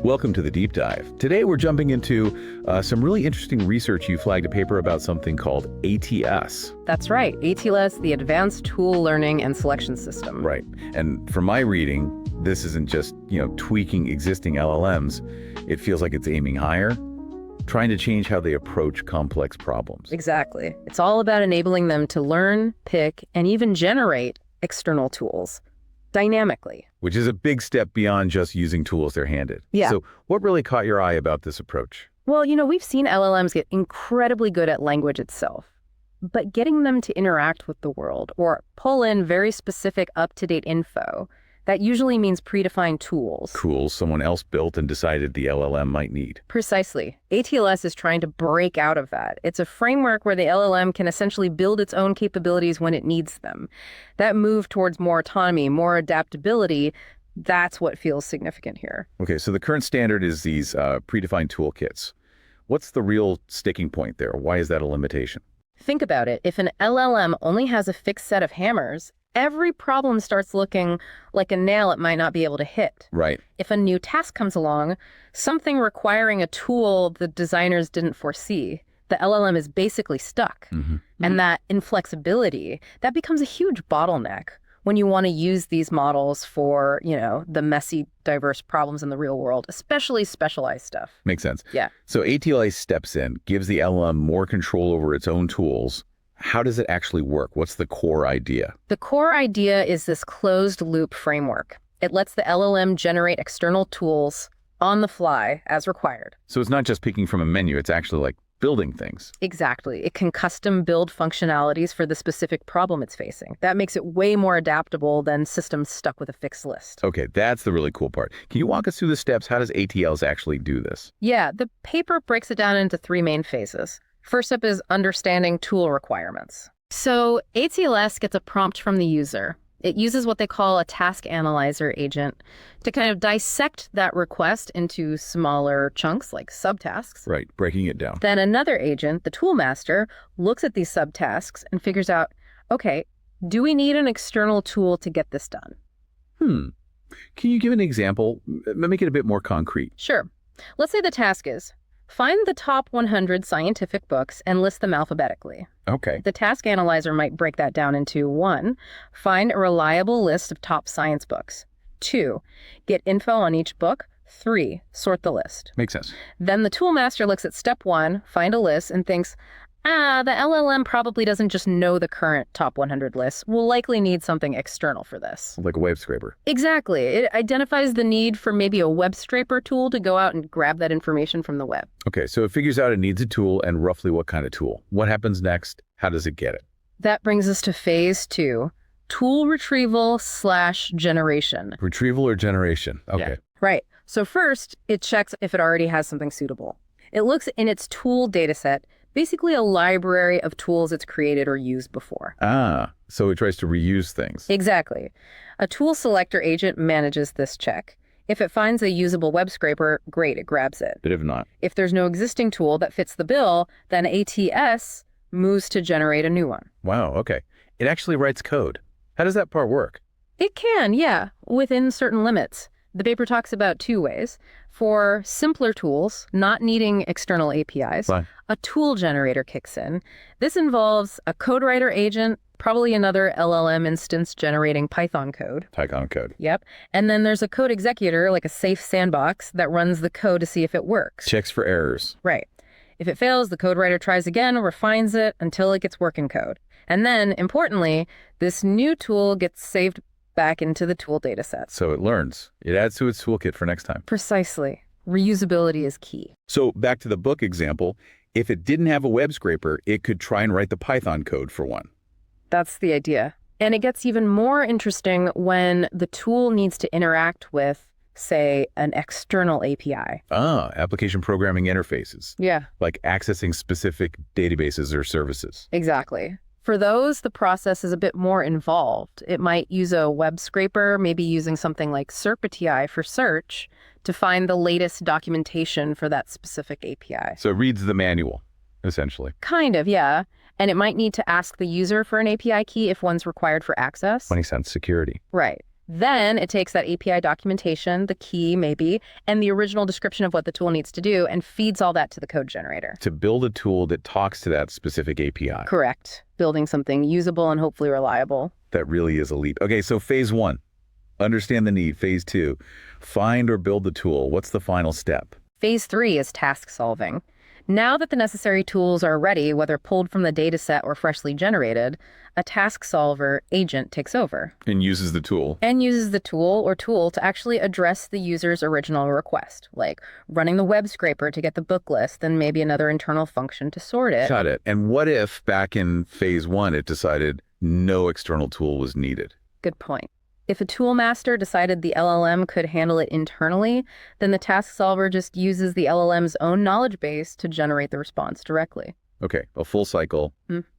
Welcome to the Deep Dive. Today we're jumping into some really interesting research. You flagged a paper about something called ATS. That's right, ATLS, the Advanced Tool Learning and Selection System. Right. And from my reading, this isn't just, tweaking existing LLMs. It feels like it's aiming higher, trying to change how they approach complex problems. Exactly. It's all about enabling them to learn, pick, and even generate external tools dynamically. Which is a big step beyond just using tools they're handed. Yeah. So what really caught your eye about this approach? Well, we've seen LLMs get incredibly good at language itself, but getting them to interact with the world or pull in very specific up-to-date info, that usually means predefined tools. Tools someone else built and decided the LLM might need. Precisely. ATLS is trying to break out of that. It's a framework where the LLM can essentially build its own capabilities when it needs them. That move towards more autonomy, more adaptability, that's what feels significant here. Okay, so the current standard is these predefined toolkits. What's the real sticking point there? Why is that a limitation? Think about it. If an LLM only has a fixed set of hammers, every problem starts looking like a nail it might not be able to hit. Right. If a new task comes along, something requiring a tool the designers didn't foresee, the LLM is basically stuck. And that inflexibility, that becomes a huge bottleneck when you want to use these models for, the messy, diverse problems in the real world, especially specialized stuff. Makes sense. Yeah. So ATLS steps in, gives the LLM more control over its own tools. How does it actually work? What's the core idea? The core idea is this closed loop framework. It lets the LLM generate external tools on the fly as required. So it's not just picking from a menu, it's actually like building things. Exactly. It can custom build functionalities for the specific problem it's facing. That makes it way more adaptable than systems stuck with a fixed list. Okay, that's the really cool part. Can you walk us through the steps? How does ATLS actually do this? Yeah, the paper breaks it down into 3 main phases. First up is understanding tool requirements. So ATLS gets a prompt from the user. It uses what they call a task analyzer agent to kind of dissect that request into smaller chunks like subtasks. Right, breaking it down. Then another agent, the tool master, looks at these subtasks and figures out, okay, do we need an external tool to get this done? Can you give an example? Make it a bit more concrete. Sure. Let's say the task is, find the top 100 scientific books and list them alphabetically. Okay. The task analyzer might break that down into 1, find a reliable list of top science books. 2, get info on each book. 3, sort the list. Makes sense. Then the tool master looks at step 1, find a list, and thinks, the LLM probably doesn't just know the current top 100 lists. We'll likely need something external for this. Like a web scraper. Exactly. It identifies the need for maybe a web scraper tool to go out and grab that information from the web. Okay, so it figures out it needs a tool and roughly what kind of tool. What happens next? How does it get it? That brings us to phase 2, tool retrieval/generation. Retrieval or generation? Okay. Yeah. Right. So first, it checks if it already has something suitable. It looks in its tool dataset, basically a library of tools it's created or used before. So it tries to reuse things. Exactly. A tool selector agent manages this check. If it finds a usable web scraper, great, it grabs it. But if not? If there's no existing tool that fits the bill, then ATS moves to generate a new one. Wow, okay. It actually writes code. How does that part work? It can, yeah, within certain limits. The paper talks about 2 ways. For simpler tools, not needing external APIs, Fine. A tool generator kicks in. This involves a code writer agent, probably another LLM instance generating Python code. Python code. Yep. And then there's a code executor, like a safe sandbox, that runs the code to see if it works. Checks for errors. Right. If it fails, the code writer tries again, refines it until it gets working code. And then, importantly, this new tool gets saved back into the tool dataset. So it learns. It adds to its toolkit for next time. Precisely. Reusability is key. So back to the book example, if it didn't have a web scraper, it could try and write the Python code for one. That's the idea. And it gets even more interesting when the tool needs to interact with, say, an external API. Application programming interfaces. Yeah. Like accessing specific databases or services. Exactly. For those, the process is a bit more involved. It might use a web scraper, maybe using something like SERP-ATI for search to find the latest documentation for that specific API. So it reads the manual, essentially. Kind of, yeah. And it might need to ask the user for an API key if one's required for access. 20 cents security. Right. Then it takes that API documentation, the key maybe, and the original description of what the tool needs to do and feeds all that to the code generator. To build a tool that talks to that specific API. Correct. Building something usable and hopefully reliable. That really is a leap. Okay, so phase 1, understand the need. Phase 2, find or build the tool. What's the final step? Phase 3 is task solving. Now that the necessary tools are ready, whether pulled from the dataset or freshly generated, a task solver agent takes over. And uses the tool. And uses the tool or tool to actually address the user's original request, like running the web scraper to get the book list and maybe another internal function to sort it. Got it. And what if back in phase 1 it decided no external tool was needed? Good point. If a tool master decided the LLM could handle it internally, then the task solver just uses the LLM's own knowledge base to generate the response directly. Okay, a full cycle,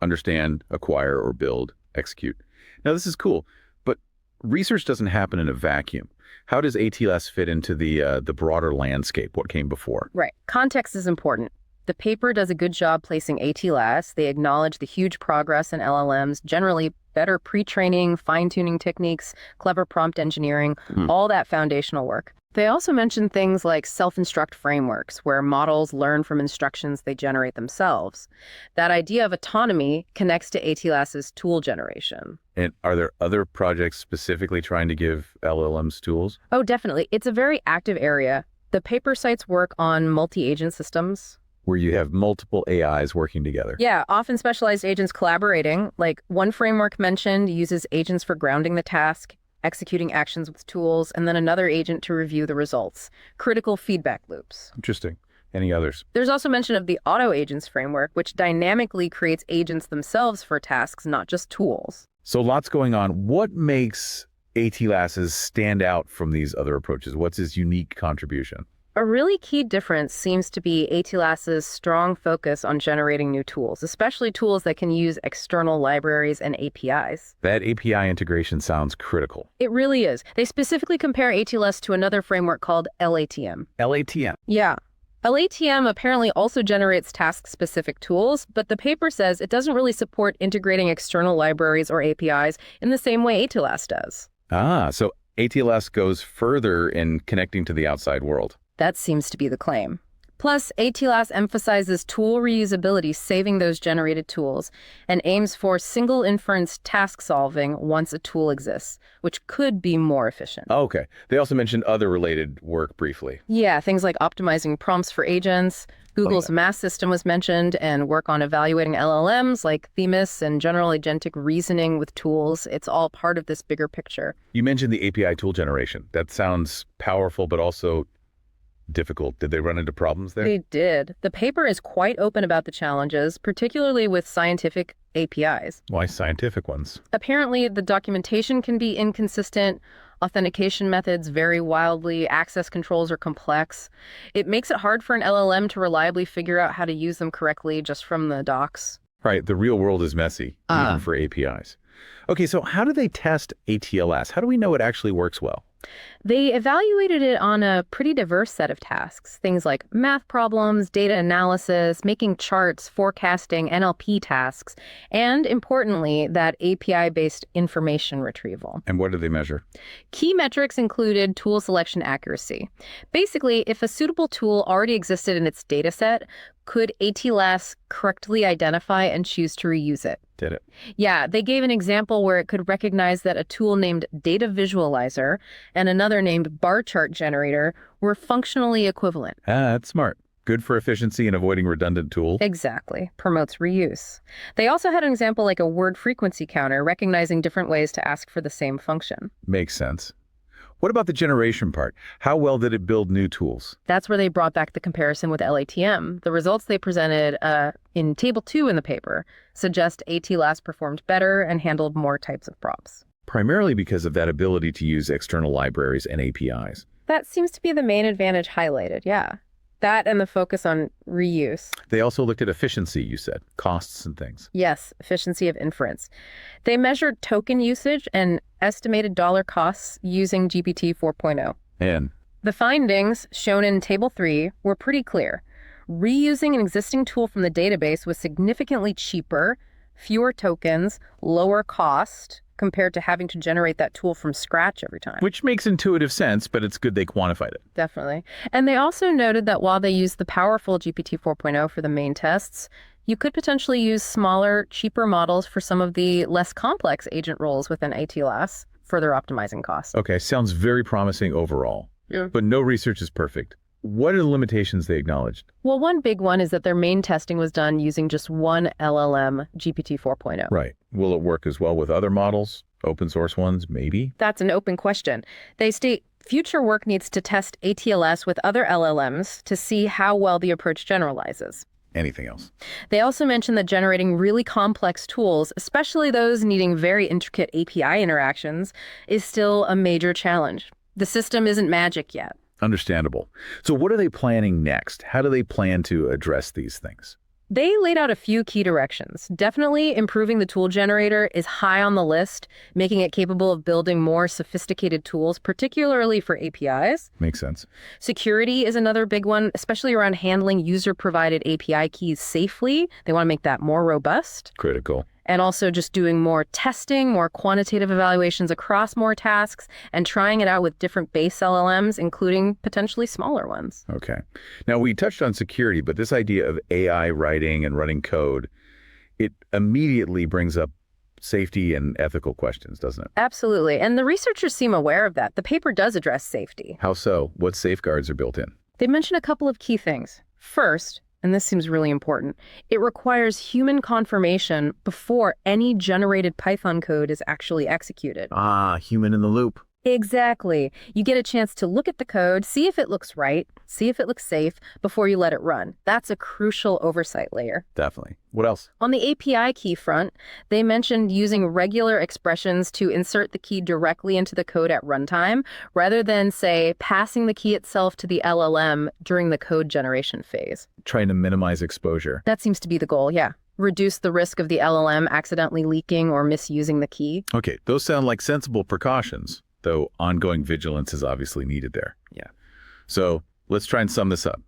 understand, acquire, or build, execute. Now this is cool, but research doesn't happen in a vacuum. How does ATLS fit into the broader landscape, what came before? Right. Context is important. The paper does a good job placing ATLS. They acknowledge the huge progress in LLMs, generally better pre-training, fine-tuning techniques, clever prompt engineering, all that foundational work. They also mention things like self-instruct frameworks, where models learn from instructions they generate themselves. That idea of autonomy connects to ATLS's tool generation. And are there other projects specifically trying to give LLMs tools? Oh, definitely. It's a very active area. The paper cites work on multi-agent systems, where you have multiple AIs working together. Yeah, often specialized agents collaborating. Like one framework mentioned uses agents for grounding the task, executing actions with tools, and then another agent to review the results. Critical feedback loops. Interesting. Any others? There's also mention of the auto agents framework, which dynamically creates agents themselves for tasks, not just tools. So lots going on. What makes ATLAS's stand out from these other approaches? What's its unique contribution? A really key difference seems to be ATLS's strong focus on generating new tools, especially tools that can use external libraries and APIs. That API integration sounds critical. It really is. They specifically compare ATLS to another framework called LATM. LATM? Yeah. LATM apparently also generates task-specific tools, but the paper says it doesn't really support integrating external libraries or APIs in the same way ATLS does. Ah, so ATLS goes further in connecting to the outside world. That seems to be the claim. Plus, ATLS emphasizes tool reusability, saving those generated tools, and aims for single inference task solving once a tool exists, which could be more efficient. Oh, okay. They also mentioned other related work briefly. Yeah, things like optimizing prompts for agents. Google's mass system was mentioned, and work on evaluating LLMs like Themis and general agentic reasoning with tools. It's all part of this bigger picture. You mentioned the API tool generation. That sounds powerful, but also difficult. Did they run into problems there? They did. The paper is quite open about the challenges, particularly with scientific APIs. Why scientific ones? Apparently, the documentation can be inconsistent, authentication methods vary wildly, access controls are complex. It makes it hard for an LLM to reliably figure out how to use them correctly just from the docs. Right. The real world is messy, even for APIs. Okay, so how do they test ATLS? How do we know it actually works well? They evaluated it on a pretty diverse set of tasks, things like math problems, data analysis, making charts, forecasting, NLP tasks, and importantly, that API-based information retrieval. And what do they measure? Key metrics included tool selection accuracy. Basically, if a suitable tool already existed in its data set, could ATLS correctly identify and choose to reuse it? Did it? Yeah, they gave an example where it could recognize that a tool named Data Visualizer and another named Bar Chart Generator were functionally equivalent. Ah, that's smart. Good for efficiency and avoiding redundant tools. Exactly. Promotes reuse. They also had an example like a word frequency counter, recognizing different ways to ask for the same function. Makes sense. What about the generation part? How well did it build new tools? That's where they brought back the comparison with LATM. The results they presented in Table 2 in the paper suggest ATLS performed better and handled more types of prompts. Primarily because of that ability to use external libraries and APIs. That seems to be the main advantage highlighted, yeah. That and the focus on reuse. They also looked at efficiency, you said, costs and things. Yes, efficiency of inference. They measured token usage and estimated dollar costs using GPT 4.0. And the findings shown in Table 3 were pretty clear. Reusing an existing tool from the database was significantly cheaper, fewer tokens, lower cost, compared to having to generate that tool from scratch every time. Which makes intuitive sense, but it's good they quantified it. Definitely. And they also noted that while they use the powerful GPT 4.0 for the main tests, you could potentially use smaller, cheaper models for some of the less complex agent roles within ATLS, further optimizing costs. Okay, sounds very promising overall. Yeah. But no research is perfect. What are the limitations they acknowledged? Well, one big one is that their main testing was done using just one LLM, GPT 4.0. Right. Will it work as well with other models? Open source ones, maybe? That's an open question. They state future work needs to test ATLS with other LLMs to see how well the approach generalizes. Anything else? They also mentioned that generating really complex tools, especially those needing very intricate API interactions, is still a major challenge. The system isn't magic yet. Understandable. So what are they planning next? How do they plan to address these things? They laid out a few key directions. Definitely improving the tool generator is high on the list, making it capable of building more sophisticated tools, particularly for APIs. Makes sense. Security is another big one, especially around handling user-provided API keys safely. They want to make that more robust. Critical. And also just doing more testing, more quantitative evaluations across more tasks, and trying it out with different base LLMs, including potentially smaller ones. Okay. Now, we touched on security, but this idea of AI writing and running code, it immediately brings up safety and ethical questions, doesn't it? Absolutely. And the researchers seem aware of that. The paper does address safety. How so? What safeguards are built in? They mention a couple of key things. First, and this seems really important, it requires human confirmation before any generated Python code is actually executed. Ah, human in the loop. Exactly. You get a chance to look at the code, see if it looks right, see if it looks safe before you let it run. That's a crucial oversight layer. Definitely. What else? On the API key front, they mentioned using regular expressions to insert the key directly into the code at runtime, rather than, say, passing the key itself to the LLM during the code generation phase. Trying to minimize exposure. That seems to be the goal, yeah. Reduce the risk of the LLM accidentally leaking or misusing the key. Okay, those sound like sensible precautions, though ongoing vigilance is obviously needed there. Yeah. So let's try and sum this up.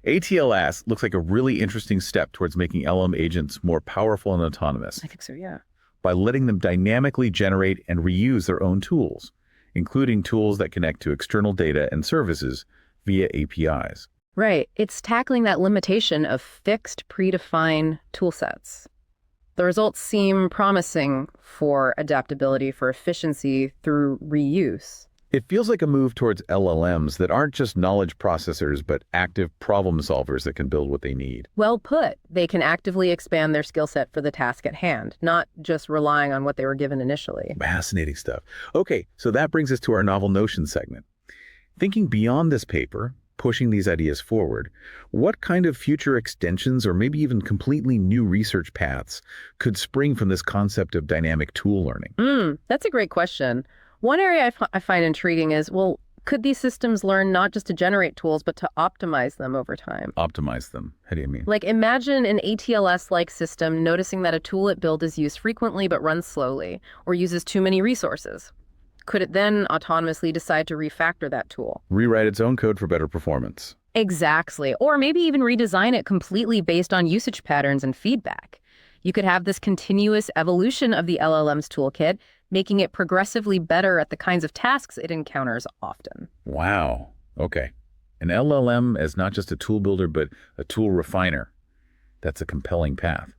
ATLS looks like a really interesting step towards making LLM agents more powerful and autonomous I think so, yeah. by letting them dynamically generate and reuse their own tools, including tools that connect to external data and services via APIs. Right. It's tackling that limitation of fixed, predefined tool sets. The results seem promising for adaptability, for efficiency through reuse. It feels like a move towards LLMs that aren't just knowledge processors, but active problem solvers that can build what they need. Well put. They can actively expand their skill set for the task at hand, not just relying on what they were given initially. Fascinating stuff. Okay, so that brings us to our novel notion segment. Thinking beyond this paper, pushing these ideas forward, what kind of future extensions or maybe even completely new research paths could spring from this concept of dynamic tool learning? That's a great question. One area I find intriguing is, well, could these systems learn not just to generate tools, but to optimize them over time? Optimize them. How do you mean? Like, imagine an ATLS-like system noticing that a tool it built is used frequently but runs slowly, or uses too many resources. Could it then autonomously decide to refactor that tool? Rewrite its own code for better performance. Exactly. Or maybe even redesign it completely based on usage patterns and feedback. You could have this continuous evolution of the LLM's toolkit, making it progressively better at the kinds of tasks it encounters often. Wow. Okay. An LLM as not just a tool builder, but a tool refiner. That's a compelling path.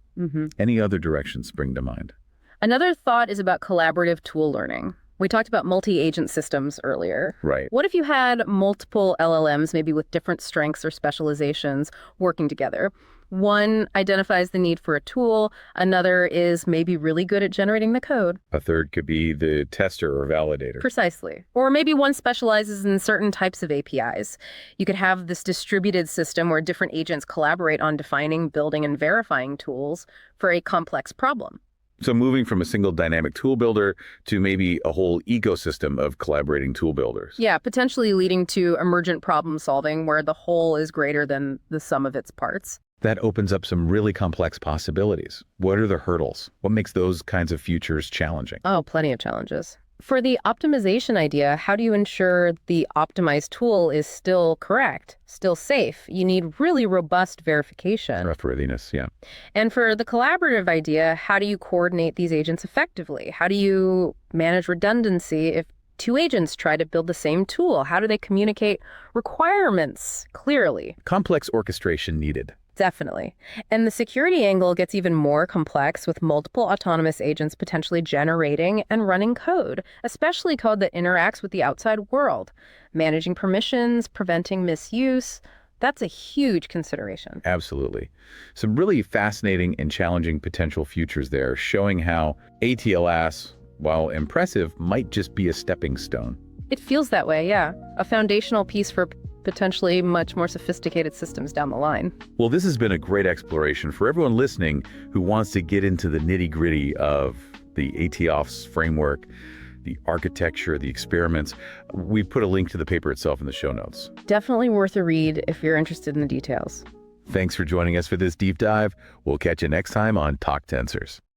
Any other directions spring to mind? Another thought is about collaborative tool learning. We talked about multi-agent systems earlier. Right. What if you had multiple LLMs, maybe with different strengths or specializations, working together? One identifies the need for a tool. Another is maybe really good at generating the code. A third could be the tester or validator. Precisely. Or maybe one specializes in certain types of APIs. You could have this distributed system where different agents collaborate on defining, building, and verifying tools for a complex problem. So moving from a single dynamic tool builder to maybe a whole ecosystem of collaborating tool builders. Yeah, potentially leading to emergent problem solving where the whole is greater than the sum of its parts. That opens up some really complex possibilities. What are the hurdles? What makes those kinds of futures challenging? Oh, plenty of challenges. For the optimization idea, how do you ensure the optimized tool is still correct, still safe? You need really robust verification. Trustworthiness, yeah. And for the collaborative idea, how do you coordinate these agents effectively? How do you manage redundancy if two agents try to build the same tool? How do they communicate requirements clearly? Complex orchestration needed. Definitely. And the security angle gets even more complex with multiple autonomous agents potentially generating and running code, especially code that interacts with the outside world. Managing permissions, preventing misuse, that's a huge consideration. Absolutely. Some really fascinating and challenging potential futures there, showing how ATLS, while impressive, might just be a stepping stone. It feels that way, yeah. A foundational piece for potentially much more sophisticated systems down the line. Well, this has been a great exploration for everyone listening who wants to get into the nitty-gritty of the ATLS framework, the architecture, the experiments. We put a link to the paper itself in the show notes. Definitely worth a read if you're interested in the details. Thanks for joining us for this deep dive. We'll catch you next time on TalkTensors.